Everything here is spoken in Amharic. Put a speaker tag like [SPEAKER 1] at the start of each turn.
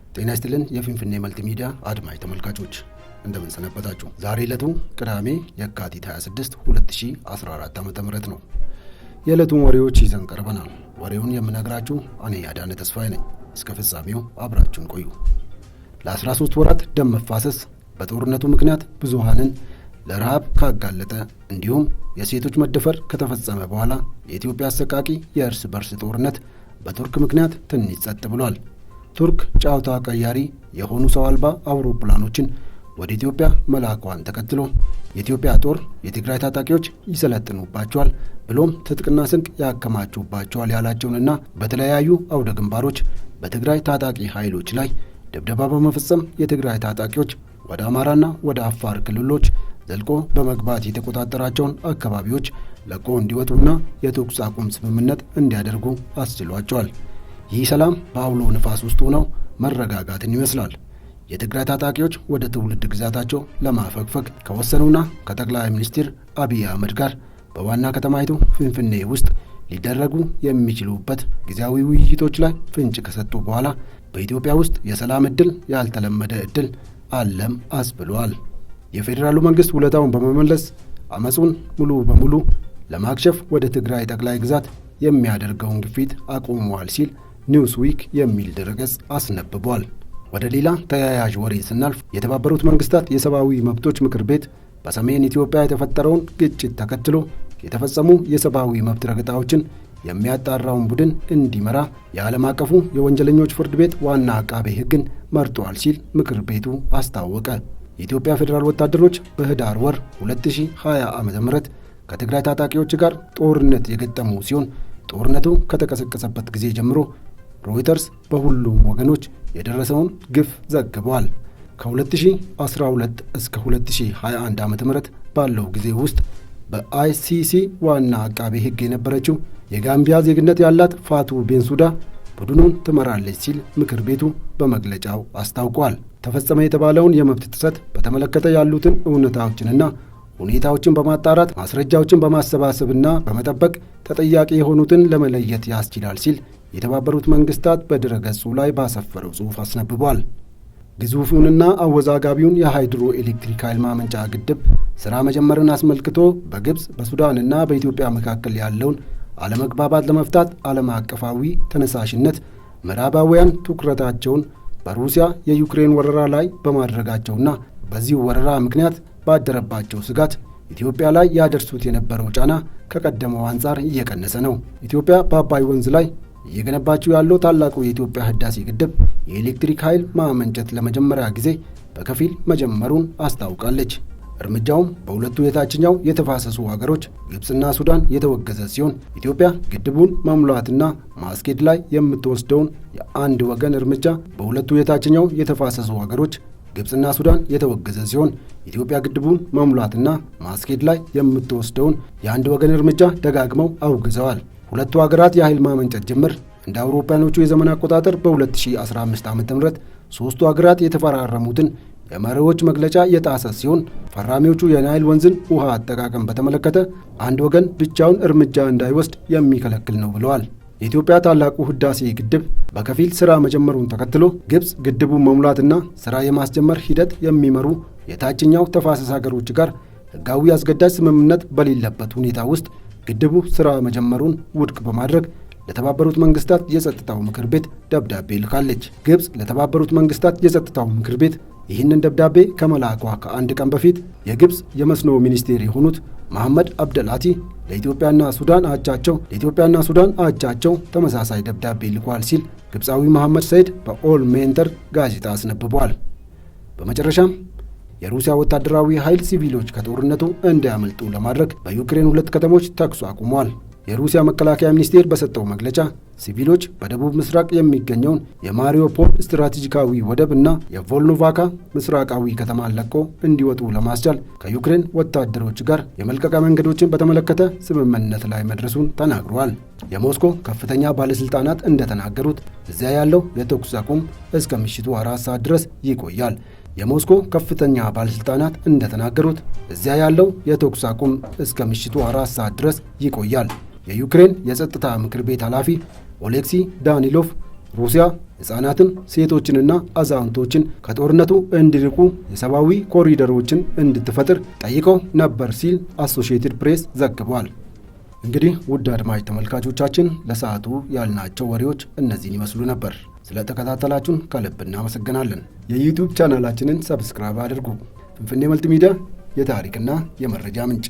[SPEAKER 1] ጤና ይስጥልን የፊንፊኔ መልቲ ሚዲያ አድማጭ ተመልካቾች እንደምን ሰነበታችሁ። ዛሬ ዕለቱ ቅዳሜ የካቲት 26 2014 ዓ.ም ነው። የዕለቱን ወሬዎች ይዘን ቀርበናል። ወሬውን የምነግራችሁ እኔ አዳነ ተስፋዬ ነኝ። እስከ ፍጻሜው አብራችሁን ቆዩ። ለ13 ወራት ደም መፋሰስ በጦርነቱ ምክንያት ብዙሃንን ለረሃብ ካጋለጠ እንዲሁም የሴቶች መደፈር ከተፈጸመ በኋላ የኢትዮጵያ አሰቃቂ የእርስ በርስ ጦርነት በቱርክ ምክንያት ትንሽ ጸጥ ብሏል። ቱርክ ጫውታ ቀያሪ የሆኑ ሰው አልባ አውሮፕላኖችን ወደ ኢትዮጵያ መላኳን ተከትሎ የኢትዮጵያ ጦር የትግራይ ታጣቂዎች ይሰለጥኑባቸዋል ብሎም ትጥቅና ስንቅ ያከማቹባቸዋል ያላቸውንና በተለያዩ አውደ ግንባሮች በትግራይ ታጣቂ ኃይሎች ላይ ድብደባ በመፈጸም የትግራይ ታጣቂዎች ወደ አማራና ወደ አፋር ክልሎች ዘልቆ በመግባት የተቆጣጠራቸውን አካባቢዎች ለቆ እንዲወጡና የተኩስ አቁም ስምምነት እንዲያደርጉ አስችሏቸዋል። ይህ ሰላም በአውሎ ንፋስ ውስጥ ሆነው መረጋጋትን ይመስላል። የትግራይ ታጣቂዎች ወደ ትውልድ ግዛታቸው ለማፈግፈግ ከወሰኑና ከጠቅላይ ሚኒስትር አብይ አህመድ ጋር በዋና ከተማይቱ ፊንፊኔ ውስጥ ሊደረጉ የሚችሉበት ጊዜያዊ ውይይቶች ላይ ፍንጭ ከሰጡ በኋላ በኢትዮጵያ ውስጥ የሰላም ዕድል ያልተለመደ ዕድል አለም አስብሏል። የፌዴራሉ መንግስት ውለታውን በመመለስ አመጹን ሙሉ በሙሉ ለማክሸፍ ወደ ትግራይ ጠቅላይ ግዛት የሚያደርገውን ግፊት አቁሟል ሲል ኒውስዊክ የሚል ድረገጽ አስነብቧል። ወደ ሌላ ተያያዥ ወሬ ስናልፍ የተባበሩት መንግስታት የሰብአዊ መብቶች ምክር ቤት በሰሜን ኢትዮጵያ የተፈጠረውን ግጭት ተከትሎ የተፈጸሙ የሰብአዊ መብት ረገጣዎችን የሚያጣራውን ቡድን እንዲመራ የዓለም አቀፉ የወንጀለኞች ፍርድ ቤት ዋና አቃቤ ሕግን መርጧል ሲል ምክር ቤቱ አስታወቀ። የኢትዮጵያ ፌዴራል ወታደሮች በህዳር ወር 2020 ዓ.ም ከትግራይ ታጣቂዎች ጋር ጦርነት የገጠሙ ሲሆን ጦርነቱ ከተቀሰቀሰበት ጊዜ ጀምሮ ሮይተርስ በሁሉም ወገኖች የደረሰውን ግፍ ዘግቧል። ከ2012 እስከ 2021 ዓ.ም ባለው ጊዜ ውስጥ በአይሲሲ ዋና አቃቤ ሕግ የነበረችው የጋምቢያ ዜግነት ያላት ፋቱ ቤንሱዳ ቡድኑን ትመራለች ሲል ምክር ቤቱ በመግለጫው አስታውቋል። ተፈጸመ የተባለውን የመብት ጥሰት በተመለከተ ያሉትን እውነታዎችንና ሁኔታዎችን በማጣራት ማስረጃዎችን በማሰባሰብና በመጠበቅ ተጠያቂ የሆኑትን ለመለየት ያስችላል ሲል የተባበሩት መንግስታት በድረገጹ ላይ ባሰፈረው ጽሑፍ አስነብቧል። ግዙፉንና አወዛጋቢውን የሃይድሮ ኤሌክትሪክ ኃይል ማመንጫ ግድብ ሥራ መጀመርን አስመልክቶ በግብፅ በሱዳንና በኢትዮጵያ መካከል ያለውን አለመግባባት ለመፍታት ዓለም አቀፋዊ ተነሳሽነት ምዕራባውያን ትኩረታቸውን በሩሲያ የዩክሬን ወረራ ላይ በማድረጋቸውና በዚሁ ወረራ ምክንያት ባደረባቸው ስጋት ኢትዮጵያ ላይ ያደርሱት የነበረው ጫና ከቀደመው አንጻር እየቀነሰ ነው። ኢትዮጵያ በአባይ ወንዝ ላይ እየገነባችው ያለው ታላቁ የኢትዮጵያ ህዳሴ ግድብ የኤሌክትሪክ ኃይል ማመንጨት ለመጀመሪያ ጊዜ በከፊል መጀመሩን አስታውቃለች። እርምጃውም በሁለቱ የታችኛው የተፋሰሱ ሀገሮች ግብፅና ሱዳን የተወገዘ ሲሆን ኢትዮጵያ ግድቡን መሙላትና ማስኬድ ላይ የምትወስደውን የአንድ ወገን እርምጃ በሁለቱ የታችኛው የተፋሰሱ ሀገሮች ግብፅና ሱዳን የተወገዘ ሲሆን ኢትዮጵያ ግድቡን መሙላትና ማስኬድ ላይ የምትወስደውን የአንድ ወገን እርምጃ ደጋግመው አውግዘዋል። ሁለቱ ሀገራት የኃይል ማመንጨት ጅምር እንደ አውሮፓውያኖቹ የዘመን አቆጣጠር በ2015 ዓ.ም ሶስቱ ሀገራት የተፈራረሙትን የመሪዎች መግለጫ የጣሰ ሲሆን ፈራሚዎቹ የናይል ወንዝን ውሃ አጠቃቀም በተመለከተ አንድ ወገን ብቻውን እርምጃ እንዳይወስድ የሚከለክል ነው ብለዋል። የኢትዮጵያ ታላቁ ህዳሴ ግድብ በከፊል ሥራ መጀመሩን ተከትሎ ግብፅ ግድቡን መሙላትና ሥራ የማስጀመር ሂደት የሚመሩ የታችኛው ተፋሰስ ሀገሮች ጋር ሕጋዊ አስገዳጅ ስምምነት በሌለበት ሁኔታ ውስጥ ግድቡ ሥራ መጀመሩን ውድቅ በማድረግ ለተባበሩት መንግስታት የጸጥታው ምክር ቤት ደብዳቤ ልካለች። ግብፅ ለተባበሩት መንግስታት የጸጥታው ምክር ቤት ይህንን ደብዳቤ ከመላኳ ከአንድ ቀን በፊት የግብፅ የመስኖ ሚኒስቴር የሆኑት መሐመድ አብደላቲ ለኢትዮጵያና ሱዳን አቻቸው ተመሳሳይ ደብዳቤ ልኳል ሲል ግብፃዊ መሐመድ ሰይድ በኦል ሜንተር ጋዜጣ አስነብቧል። በመጨረሻም የሩሲያ ወታደራዊ ኃይል ሲቪሎች ከጦርነቱ እንዲያመልጡ ለማድረግ በዩክሬን 2 ከተሞች ተኩስ አቁሟል። የሩሲያ መከላከያ ሚኒስቴር በሰጠው መግለጫ ሲቪሎች በደቡብ ምስራቅ የሚገኘውን የማሪዮፖል ስትራቴጂካዊ ወደብ እና የቮልኖቫካ ምስራቃዊ ከተማን ለቆ እንዲወጡ ለማስቻል ከዩክሬን ወታደሮች ጋር የመልቀቂያ መንገዶችን በተመለከተ ስምምነት ላይ መድረሱን ተናግሯል። የሞስኮ ከፍተኛ ባለስልጣናት እንደተናገሩት እዚያ ያለው የተኩስ አቁም እስከ ምሽቱ 4 ሰዓት ድረስ ይቆያል። የሞስኮ ከፍተኛ ባለስልጣናት እንደተናገሩት እዚያ ያለው የተኩስ አቁም እስከ ምሽቱ 4 ሰዓት ድረስ ይቆያል። የዩክሬን የጸጥታ ምክር ቤት ኃላፊ ኦሌክሲ ዳኒሎቭ ሩሲያ ሕፃናትን፣ ሴቶችንና አዛውንቶችን ከጦርነቱ እንዲርቁ የሰብአዊ ኮሪደሮችን እንድትፈጥር ጠይቀው ነበር ሲል አሶሺየትድ ፕሬስ ዘግቧል። እንግዲህ ውድ አድማጭ ተመልካቾቻችን ለሰዓቱ ያልናቸው ወሬዎች እነዚህን ይመስሉ ነበር። ስለተከታተላችሁን ከልብ እናመሰግናለን። የዩቲዩብ ቻናላችንን ሰብስክራይብ አድርጉ። ፍንፍኔ መልቲሚዲያ የታሪክና የመረጃ ምንጭ